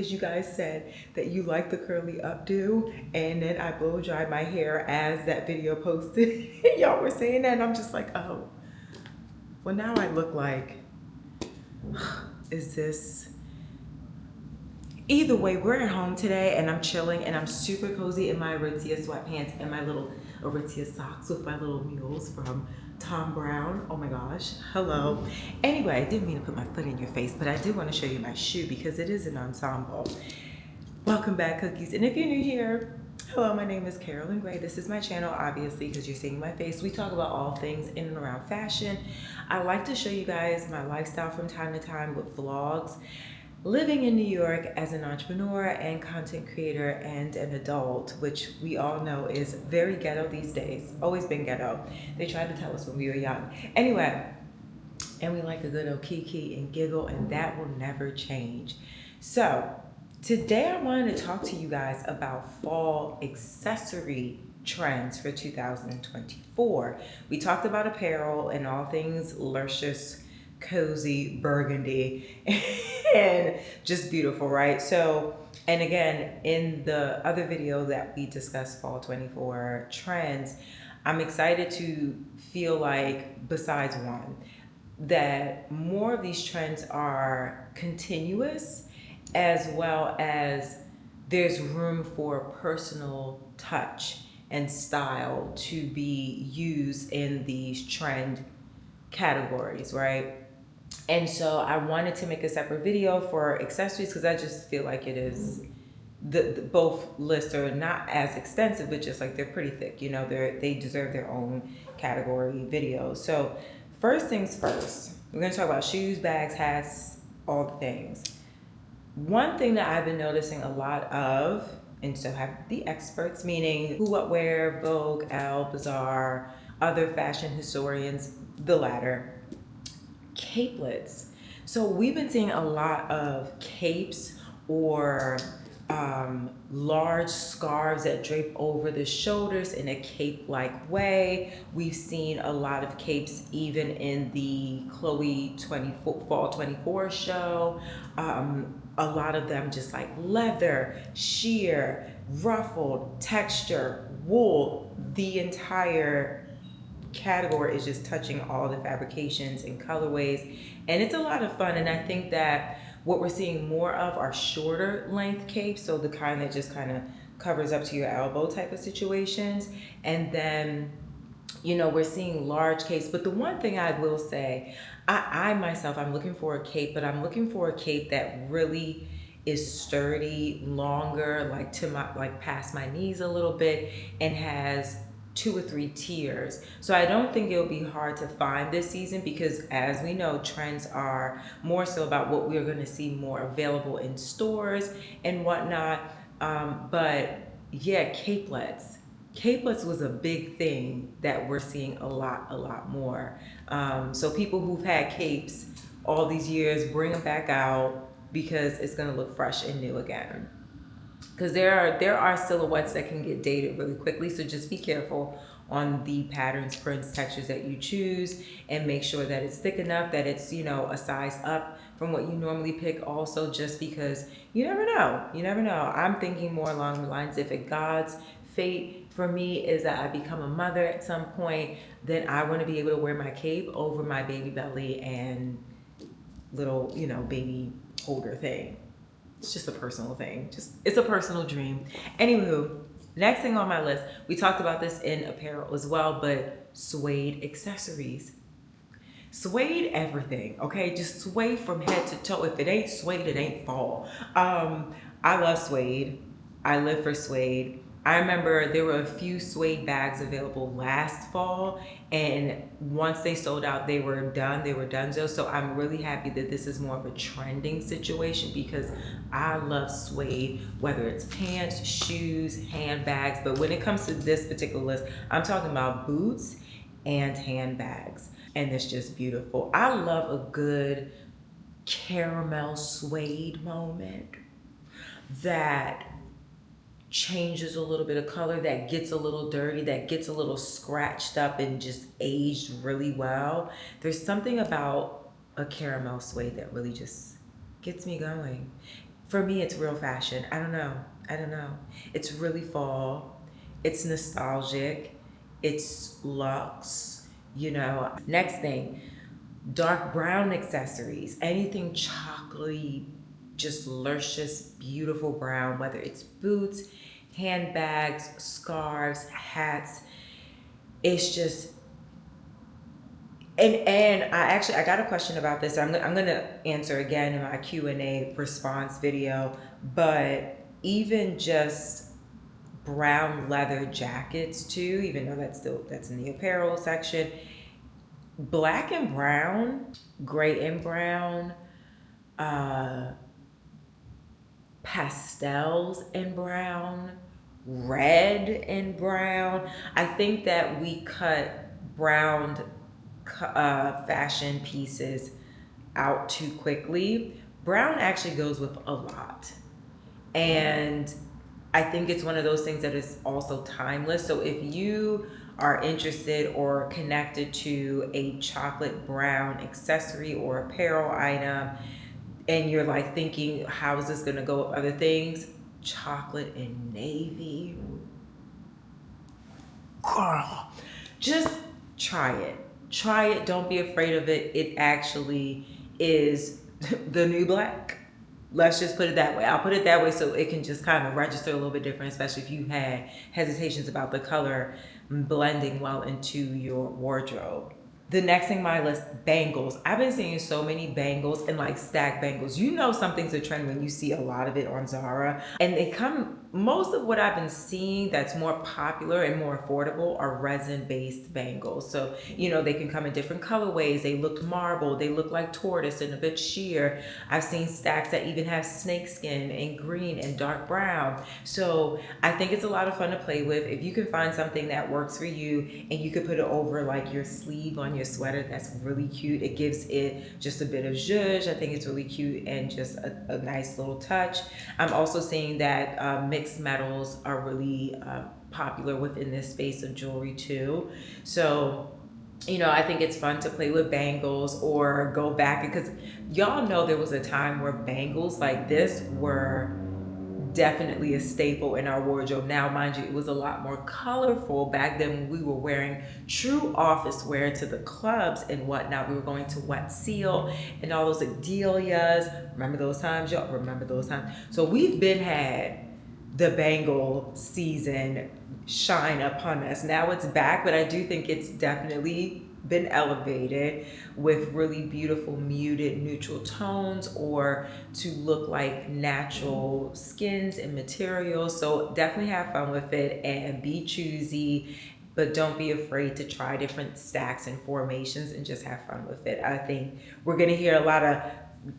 because you guys said that you like the curly updo, and then I blow dried my hair as that video posted. Y'all were saying that, and I'm just like, oh, well, now I look like, is this? Either way, we're at home today and I'm chilling and I'm super cozy in my Aritzia sweatpants and my little Aritzia socks with my little mules from Tom Brown. Oh my gosh, hello. Anyway, I didn't mean to put my foot in your face, but I do want to show you my shoe because it is an ensemble. Welcome back, cookies. And if you're new here, hello, my name is Carolyn Gray. This is my channel, obviously, because you're seeing my face. We talk about all things in and around fashion. I like to show you guys my lifestyle from time to time with vlogs. Living in New York as an entrepreneur and content creator and an adult, which we all know is very ghetto these days. Always been ghetto. They tried to tell us when we were young. Anyway, and we like a good old kiki and giggle, and that will never change. So today I wanted to talk to you guys about fall accessory trends for 2024. We talked about apparel and all things luscious, cozy, burgundy, and just beautiful, right? So, and again, in the other video that we discussed fall 24 trends, I'm excited to feel like, besides one, that more of these trends are continuous, as well as there's room for personal touch and style to be used in these trend categories, right? And so I wanted to make a separate video for accessories because I just feel like it is the both lists are not as extensive, but just like they're pretty thick. You know, they deserve their own category videos. So first things first, we're gonna talk about shoes, bags, hats, all the things. One thing that I've been noticing a lot of, and so have the experts, meaning Who What Wear, Vogue, Elle, Bazaar, other fashion historians, the latter, capelets. So we've been seeing a lot of capes or large scarves that drape over the shoulders in a cape-like way. We've seen a lot of capes even in the Chloe Fall 24 show. A lot of them just like leather, sheer, ruffled, texture, wool, the entire category is just touching all the fabrications and colorways, and it's a lot of fun. And I think that what we're seeing more of are shorter length capes, so the kind that just kind of covers up to your elbow type of situations. And then, you know, we're seeing large capes. But the one thing I will say, I myself, I'm looking for a cape, but I'm looking for a cape that really is sturdy, longer, like to my, like past my knees a little bit, and has 2 or 3 tiers. So I don't think it'll be hard to find this season because, as we know, trends are more so about what we're going to see more available in stores and whatnot. But yeah, capelets. Capelets was a big thing that we're seeing a lot more. So people who've had capes all these years, bring them back out because it's going to look fresh and new again. Because there are silhouettes that can get dated really quickly, so just be careful on the patterns, prints, textures that you choose, and make sure that it's thick enough that it's, you know, a size up from what you normally pick. Also, just because you never know, I'm thinking more along the lines, if it God's fate for me is that I become a mother at some point, then I want to be able to wear my cape over my baby belly and little, you know, baby holder thing. It's just a personal thing. It's a personal dream. Anywho, next thing on my list, we talked about this in apparel as well, but suede accessories. Suede everything, okay? Just suede from head to toe. If it ain't suede, it ain't fall. I love suede. I live for suede. I remember there were a few suede bags available last fall, and once they sold out, they were done. They were donezo. So I'm really happy that this is more of a trending situation because I love suede, whether it's pants, shoes, handbags. But when it comes to this particular list, I'm talking about boots and handbags. And it's just beautiful. I love a good caramel suede moment that changes a little bit of color, that gets a little dirty, that gets a little scratched up and just aged really well. There's something about a caramel suede that really just gets me going. for me, it's real fashion. I don't know. I don't know. It's really fall. It's nostalgic. It's luxe. You know. Next thing, dark brown accessories. Anything chocolatey, just luscious, beautiful brown. Whether it's boots, handbags, scarves, hats. It's just and I got a question about this. I'm gonna answer again in my Q&A response video. But even just brown leather jackets too, even though that's in the apparel section. Black and brown, gray and brown, uh, pastels and brown, red and brown. I think that we cut brown fashion pieces out too quickly. Brown actually goes with a lot. And I think it's one of those things that is also timeless. So if you are interested or connected to a chocolate brown accessory or apparel item, and you're like thinking, how is this gonna go with other things? Chocolate and navy. Girl, just try it. Try it. Don't be afraid of it. It actually is the new black. Let's just put it that way. I'll put it that way so it can just kind of register a little bit different, especially if you had hesitations about the color blending well into your wardrobe. The next thing on my list, bangles. I've been seeing so many bangles and like stacked bangles. You know something's a trend when you see a lot of it on Zara. And they come, most of what I've been seeing that's more popular and more affordable are resin-based bangles. So, you know, they can come in different colorways. They look marble, they look like tortoise and a bit sheer. I've seen stacks that even have snakeskin and green and dark brown. So I think it's a lot of fun to play with. If you can find something that works for you and you could put it over like your sleeve on your sweater, that's really cute. It gives it just a bit of zhuzh. I think it's really cute and just a nice little touch. I'm also seeing that mixed metals are really popular within this space of jewelry too. So, you know, I think it's fun to play with bangles or go back, because y'all know there was a time where bangles like this were definitely a staple in our wardrobe. Now, mind you, it was a lot more colorful back then when we were wearing true office wear to the clubs and whatnot. We were going to Wet Seal and all those Adelias. Remember those times, y'all? Remember those times? So we've been had the bangle season shine upon us. Now it's back, but I do think it's definitely been elevated with really beautiful muted neutral tones or to look like natural skins and materials. So definitely have fun with it and be choosy, but don't be afraid to try different stacks and formations and just have fun with it. I think we're gonna hear a lot of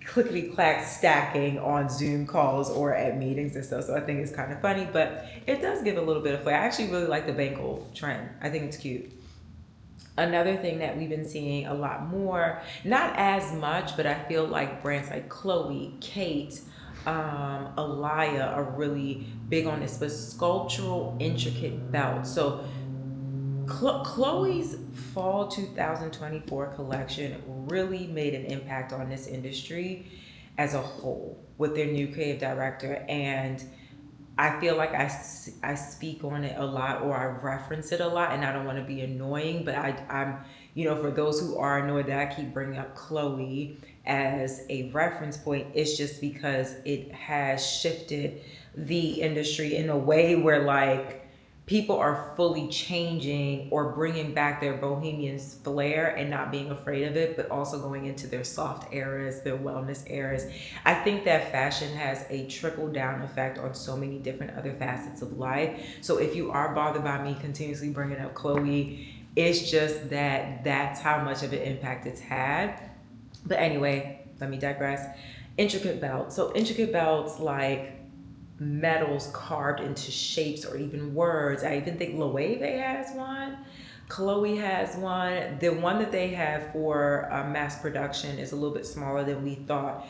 clickety-clack stacking on Zoom calls or at meetings and stuff. So I think it's kind of funny, but it does give a little bit of flair. I actually really like the bangle trend. I think it's cute. Another thing that we've been seeing a lot more, not as much, but I feel like brands like Chloe, Kate, Alaya are really big on this, but sculptural intricate belts. So Chloe's fall 2024 collection really made an impact on this industry as a whole with their new creative director. And I feel like I speak on it a lot or I reference it a lot, and I don't want to be annoying, but I'm, you know, for those who are annoyed that I keep bringing up Chloe as a reference point, it's just because it has shifted the industry in a way where like people are fully changing or bringing back their bohemian flair and not being afraid of it, but also going into their soft eras, their wellness eras. I think that fashion has a trickle down effect on so many different other facets of life. So if you are bothered by me continuously bringing up Chloe, it's just that that's how much of an impact it's had. But anyway, let me digress. Intricate belts. So intricate belts like metals carved into shapes or even words. I even think Loewe has one. Chloe has one. The one that they have for mass production is a little bit smaller than we thought.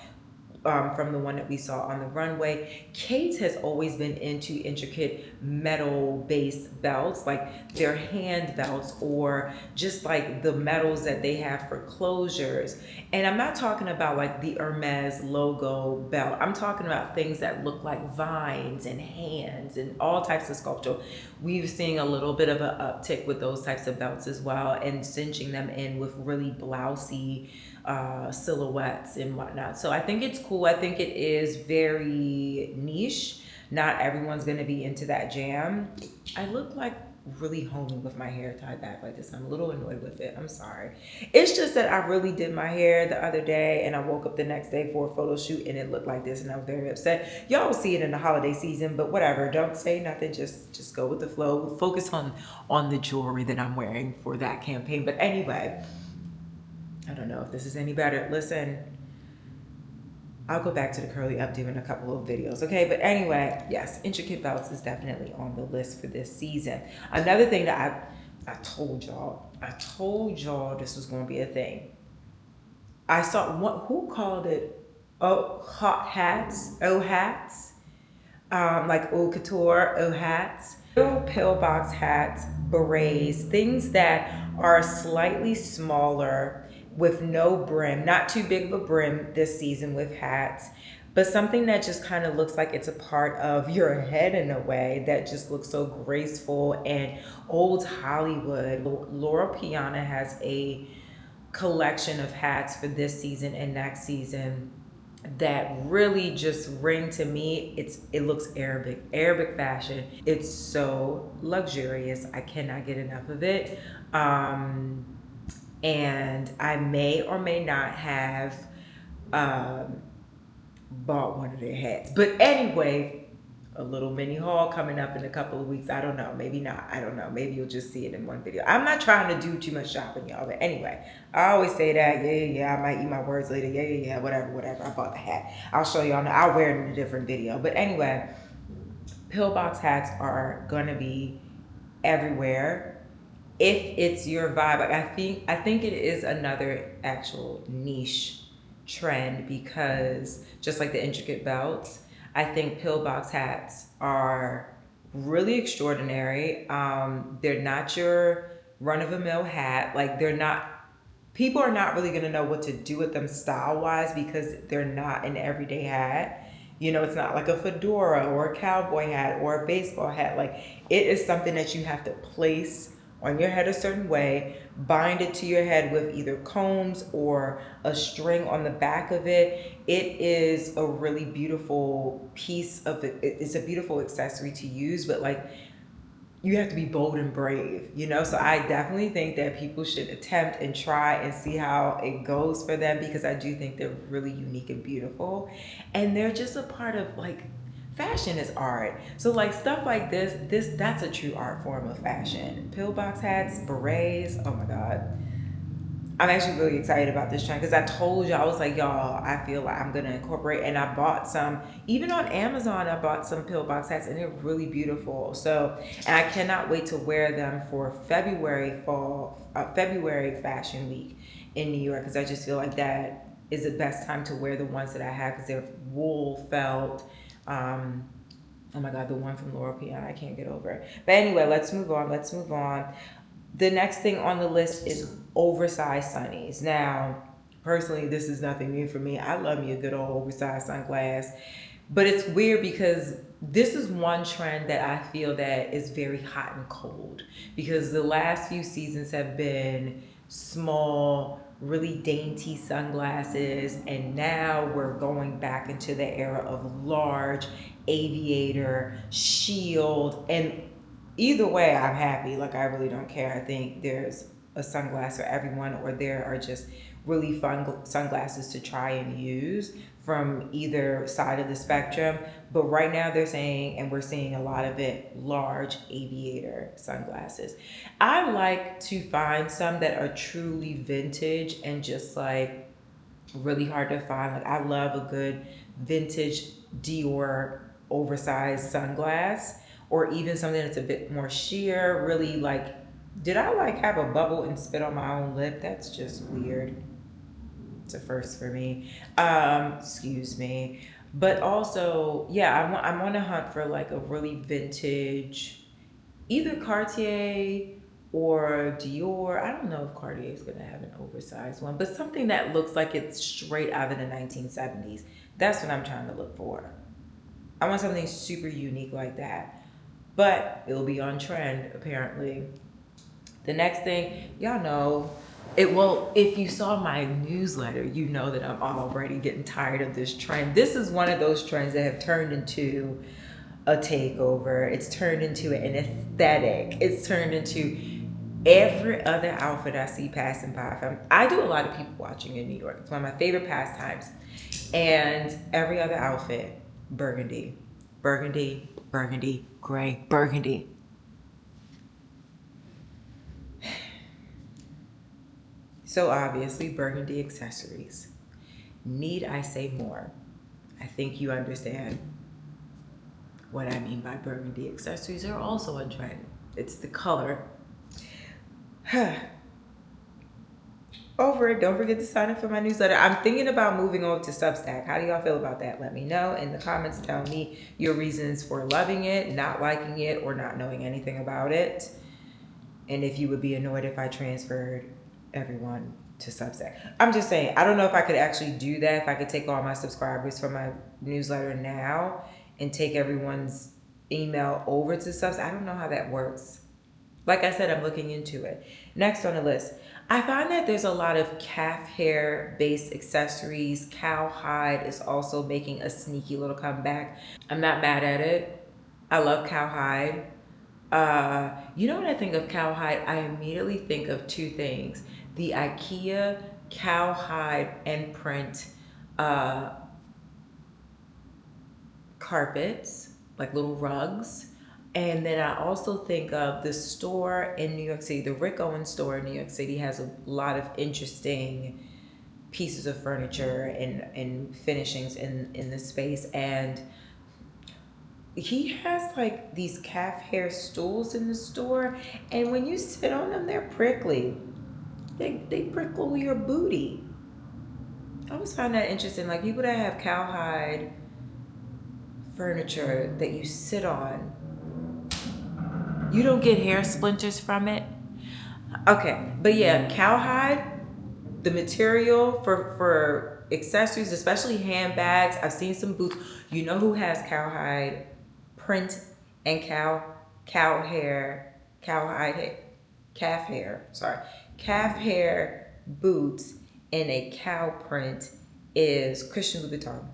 from the one that we saw on the runway. Kate has always been into intricate metal-based belts, like their hand belts or just like the metals that they have for closures. And I'm not talking about like the Hermes logo belt. I'm talking about things that look like vines and hands and all types of sculpture. We've seen a little bit of an uptick with those types of belts as well, and cinching them in with really blousy silhouettes and whatnot. So I think it's cool. I think it is very niche. Not everyone's gonna be into that jam. I look like really homey with my hair tied back like this. I'm a little annoyed with it. I'm sorry. It's just that I really did my hair the other day and I woke up the next day for a photo shoot and it looked like this and I was very upset. Y'all will see it in the holiday season, but whatever. Don't say nothing. Just go with the flow. Focus on the jewelry that I'm wearing for that campaign. But anyway, I don't know if this is any better. Listen, I'll go back to the curly updo in a couple of videos, okay? But anyway, yes, intricate belts is definitely on the list for this season. Another thing that I told y'all this was gonna be a thing. I saw, who called it, hot hats, hats, like haute couture, hats, little pillbox hats, berets, things that are slightly smaller with no brim, not too big of a brim this season with hats, but something that just kind of looks like it's a part of your head in a way that just looks so graceful and old Hollywood. Laura Piana has a collection of hats for this season and next season that really just ring to me. It looks Arabic fashion. It's so luxurious. I cannot get enough of it. And I may or may not have bought one of their hats. But anyway, a little mini haul coming up in a couple of weeks. I don't know, maybe not, I don't know. Maybe you'll just see it in one video. I'm not trying to do too much shopping, y'all, but anyway, I always say that, yeah, I might eat my words later, yeah, whatever, I bought the hat. I'll show y'all, I'll wear it in a different video. But anyway, pillbox hats are gonna be everywhere. If it's your vibe, like I think it is another actual niche trend, because just like the intricate belts, I think pillbox hats are really extraordinary. They're not your run-of-the-mill hat. Like people are not really gonna know what to do with them style-wise because they're not an everyday hat. You know, it's not like a fedora or a cowboy hat or a baseball hat. Like, it is something that you have to place on your head a certain way, bind it to your head with either combs or a string on the back of it. It is a really beautiful piece of it. It's a beautiful accessory to use, but like, you have to be bold and brave, you know? So I definitely think that people should attempt and try and see how it goes for them, because I do think they're really unique and beautiful. And they're just a part of, like, fashion is art. So like stuff like that's a true art form of fashion. Pillbox hats, berets, oh my God. I'm actually really excited about this trend because I told you, I was like, y'all, I feel like I'm gonna incorporate, and I bought some, even on Amazon, I bought some pillbox hats and they're really beautiful. So, and I cannot wait to wear them for February Fashion Week in New York, because I just feel like that is the best time to wear the ones that I have, because they're wool felt. Oh my God, the one from Laura Piana, I can't get over it. But anyway, let's move on. The next thing on the list is oversized sunnies. Now, personally, this is nothing new for me. I love me a good old oversized sunglass. But it's weird because this is one trend that I feel that is very hot and cold, because the last few seasons have been small, really dainty sunglasses, and now we're going back into the era of large aviator, shield, and either way I'm happy. Like, I really don't care. I think there's a sunglass for everyone, or there are just really fun sunglasses to try and use from either side of the spectrum. But right now they're saying, and we're seeing a lot of it, large aviator sunglasses. I like to find some that are truly vintage and just like really hard to find. Like, I love a good vintage Dior oversized sunglass, or even something that's a bit more sheer, really like, did I like have a bubble and spit on my own lip? That's just weird. It's a first for me. Excuse me. But also, yeah, I'm on a hunt for like a really vintage, either Cartier or Dior. I don't know if Cartier is going to have an oversized one, but something that looks like it's straight out of the 1970s. That's what I'm trying to look for. I want something super unique like that. But it'll be on trend, apparently. The next thing, y'all know, if you saw my newsletter, you know that I'm already getting tired of this trend. This is one of those trends that have turned into a takeover. It's turned into an aesthetic. It's turned into every other outfit I see passing by. I do a lot of people watching in New York. It's one of my favorite pastimes. And every other outfit, burgundy, burgundy, burgundy, gray, burgundy. So obviously, burgundy accessories. Need I say more? I think you understand what I mean by burgundy accessories are also a trend. It's the color. Over it. Don't forget to sign up for my newsletter. I'm thinking about moving over to Substack. How do y'all feel about that? Let me know in the comments. Tell me your reasons for loving it, not liking it, or not knowing anything about it. And if you would be annoyed if I transferred everyone to Substack. I'm just saying, I don't know if I could actually do that, if I could take all my subscribers from my newsletter now and take everyone's email over to Substack. I don't know how that works. Like I said, I'm looking into it. Next on the list, I find that there's a lot of calf hair based accessories. Cowhide is also making a sneaky little comeback. I'm not mad at it. I love Cowhide. You know when I think of Cowhide, I immediately think of two things. The IKEA cowhide and print carpets, like little rugs. And then I also think of the store in New York City, the Rick Owens store in New York City has a lot of interesting pieces of furniture and finishings in the space. And he has like these calf hair stools in the store. And when you sit on them, they're prickly. They prickle your booty. I always find that interesting. Like people that have cowhide furniture that you sit on, you don't get hair splinters from it. Okay, but yeah, cowhide, the material for accessories, especially handbags. I've seen some boots. You know who has cowhide print and calf hair boots in a cow print is Christian Louboutin.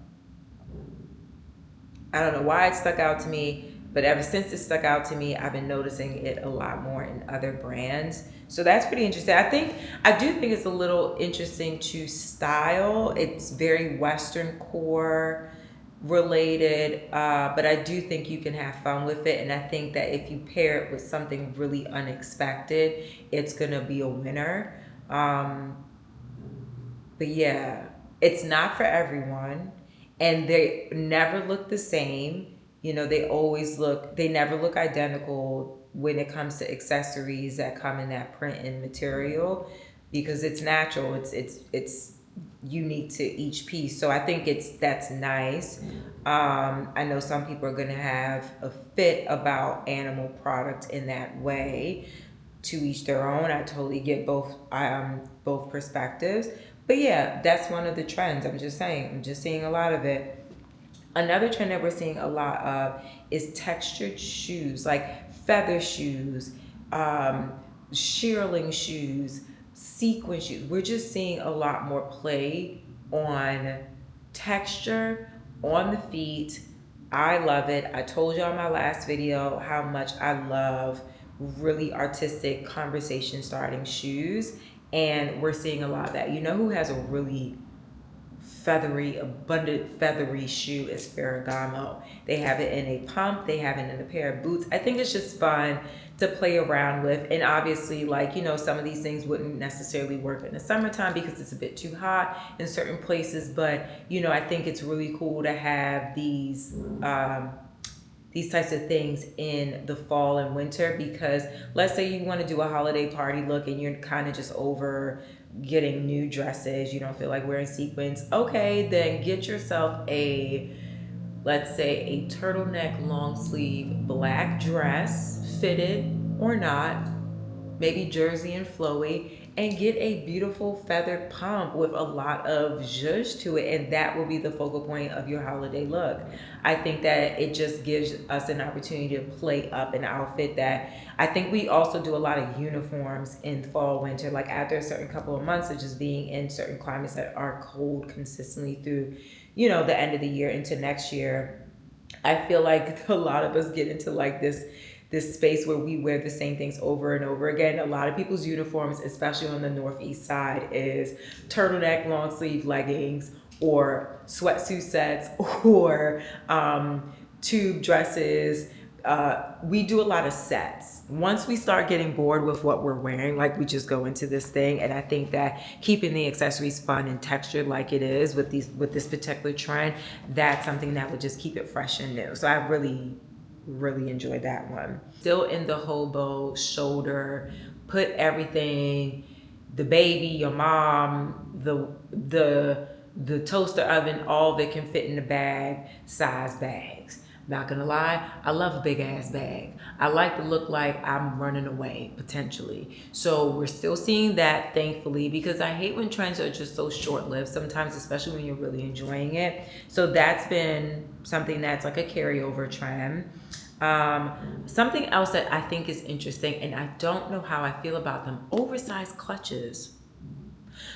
I don't know why it stuck out to me, but ever since it stuck out to me, I've been noticing it a lot more in other brands. So that's pretty interesting. I do think it's a little interesting to style. It's very Western core related, but I do think you can have fun with it. And I think that if you pair it with something really unexpected, it's gonna be a winner. But yeah, it's not for everyone, and they never look the same. You know, they never look identical when it comes to accessories that come in that print and material, because it's natural. It's unique to each piece. So I think that's nice. I know some people are gonna have a fit about animal product in that way. To each their own. I totally get both perspectives. But yeah, that's one of the trends. I'm just saying. I'm just seeing a lot of it. Another trend that we're seeing a lot of is textured shoes, like feather shoes, shearling shoes, sequin shoes. We're just seeing a lot more play on texture on the feet. I love it. I told y'all in my last video how much I love really artistic conversation starting shoes, and we're seeing a lot of that. You know who has a really feathery, abundant feathery shoe is Ferragamo. They have it in a pump, they have it in a pair of boots. I think it's just fun to play around with. And obviously, like, you know, some of these things wouldn't necessarily work in the summertime because it's a bit too hot in certain places. But, you know, I think it's really cool to have these these types of things in the fall and winter, because let's say you want to do a holiday party look and you're kind of just over getting new dresses, you don't feel like wearing sequins. Okay, then get yourself a, let's say, a turtleneck long sleeve black dress, fitted or not, maybe jersey and flowy, and get a beautiful feathered pump with a lot of zhuzh to it, and that will be the focal point of your holiday look. I think that it just gives us an opportunity to play up an outfit that I think we also do a lot of uniforms in fall, winter, like after a certain couple of months of just being in certain climates that are cold consistently through, you know, the end of the year into next year. I feel like a lot of us get into like this space where we wear the same things over and over again. A lot of people's uniforms, especially on the Northeast side, is turtleneck long sleeve leggings or sweatsuit sets or tube dresses. We do a lot of sets. Once we start getting bored with what we're wearing, like we just go into this thing. And I think that keeping the accessories fun and textured like it is with this particular trend, that's something that would just keep it fresh and new. So I really enjoyed that one. Still in the hobo shoulder, put everything, the baby, your mom, the toaster oven, all that can fit in the bag, size bags. Not gonna lie, I love a big ass bag. I like to look like I'm running away, potentially. So we're still seeing that, thankfully, because I hate when trends are just so short-lived sometimes, especially when you're really enjoying it. So that's been something that's like a carryover trend. Something else that I think is interesting, and I don't know how I feel about them, oversized clutches.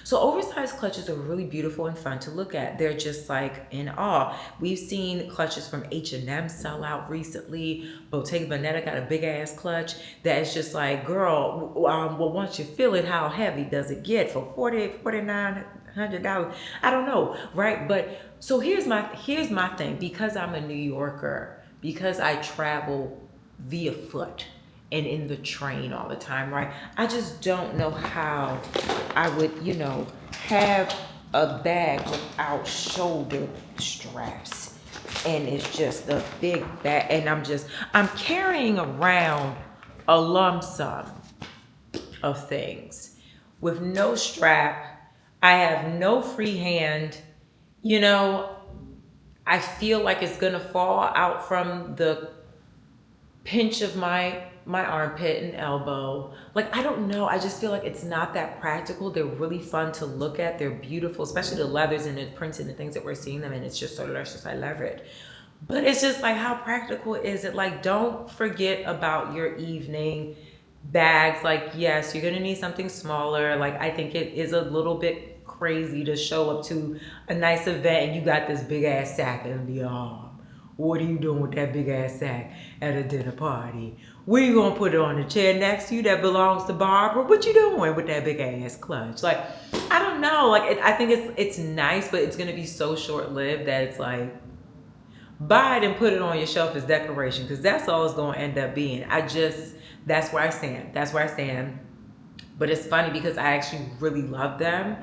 So oversized clutches are really beautiful and fun to look at. They're just like in awe. We've seen clutches from H&M sell out recently. Bottega Veneta got a big ass clutch that is just like, girl, well, once you feel it, how heavy does it get for $4,900? I don't know, right? But so here's my thing. Because I'm a New Yorker, because I travel via foot and in the train all the time, right? I just don't know how I would, you know, have a bag without shoulder straps. And it's just a big bag. And I'm carrying around a lump sum of things with no strap. I have no free hand. You know, I feel like it's gonna fall out from the pinch of my armpit and elbow. Like, I don't know. I just feel like it's not that practical. They're really fun to look at. They're beautiful, especially the leathers and the prints and the things that we're seeing them in. It's just so delicious. I love it. But it's just like, how practical is it? Like, don't forget about your evening bags. Like, yes, you're gonna need something smaller. Like, I think it is a little bit crazy to show up to a nice event and you got this big ass sack in the arm. What are you doing with that big ass sack at a dinner party? Where you gonna put it, on the chair next to you that belongs to Barbara? What you doing with that big ass clutch? Like, I don't know. Like, I think it's nice, but it's gonna be so short lived that it's like, buy it and put it on your shelf as decoration, because that's all it's gonna end up being. That's where I stand. That's where I stand. But it's funny because I actually really love them.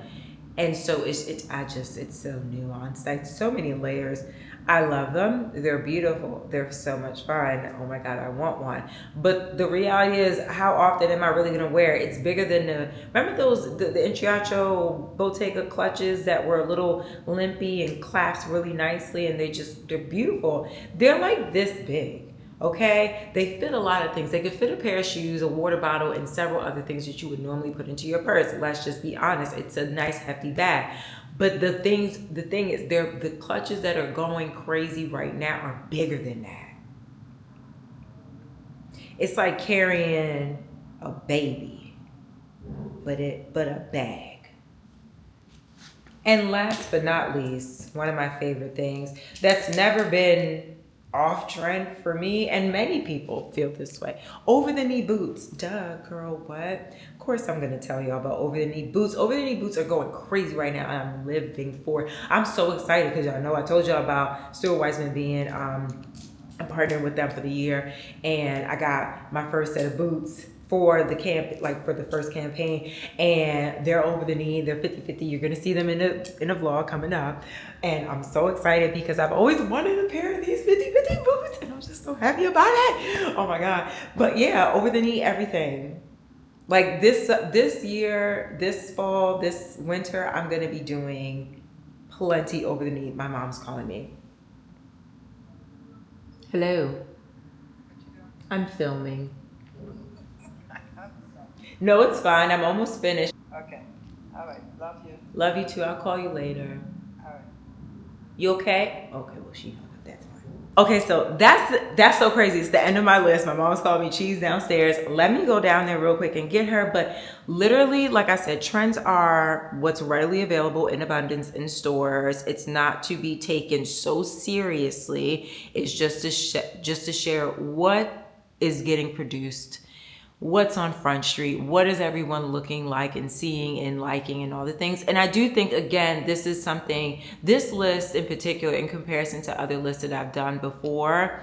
And so it's so nuanced, like so many layers. I love them. They're beautiful. They're so much fun. Oh my God, I want one. But the reality is, how often am I really gonna wear it? It's bigger than remember those, the Intriacho Bottega clutches that were a little limpy and clasp really nicely, and they're beautiful. They're like this big. Okay, they fit a lot of things. They could fit a pair of shoes, a water bottle, and several other things that you would normally put into your purse. Let's just be honest. It's a nice hefty bag. But the thing is, the clutches that are going crazy right now are bigger than that. It's like carrying a baby, but a bag. And last but not least, one of my favorite things that's never been off trend for me, and many people feel this way. Over the knee boots. Duh, girl, what? Of course I'm gonna tell y'all about over the knee boots. Over the knee boots are going crazy right now, and I'm living for it. I'm so excited because y'all know I told y'all about Stuart Weitzman being I'm partnering with them for the year, and I got my first set of boots for the camp, like for the first campaign, and they're over the knee, they're 50-50. You're gonna see them in a vlog coming up, and I'm so excited because I've always wanted a pair of these 50-50 boots, and I'm just so happy about it. Oh my god. But yeah, over the knee everything. Like this year, this fall, this winter, I'm gonna be doing plenty over the knee. My mom's calling me. Hello. I'm filming. No, it's fine. I'm almost finished. Okay. All right. Love you. Love you too. I'll call you later. All right. You okay? Okay, well, she hung up. That's fine. Okay, so that's so crazy. It's the end of my list. My mom's called me. She's downstairs. Let me go down there real quick and get her. But literally, like I said, trends are what's readily available in abundance in stores. It's not to be taken so seriously. It's just to share what is getting produced, what's on Front Street, what is everyone looking like and seeing and liking and all the things. And I do think, again, this is something, this list in particular, in comparison to other lists that I've done before,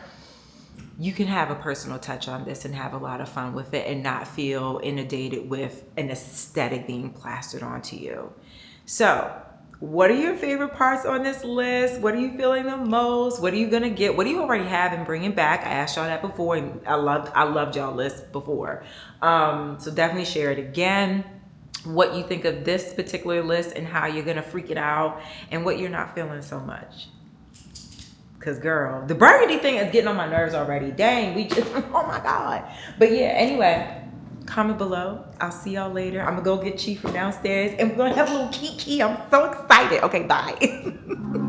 you can have a personal touch on this and have a lot of fun with it and not feel inundated with an aesthetic being plastered onto you. So what are your favorite parts on this list? What are you feeling the most? What are you gonna get? What do you already have and bringing back? I asked y'all that before, and I loved y'all list before. So definitely share it again. What you think of this particular list and how you're gonna freak it out, and what you're not feeling so much. Cause girl, the burgundy thing is getting on my nerves already. Dang, we just oh my god. But yeah, anyway. Comment below. I'll see y'all later. I'm gonna go get Chief from downstairs and we're gonna have a little kiki. I'm so excited. Okay, bye.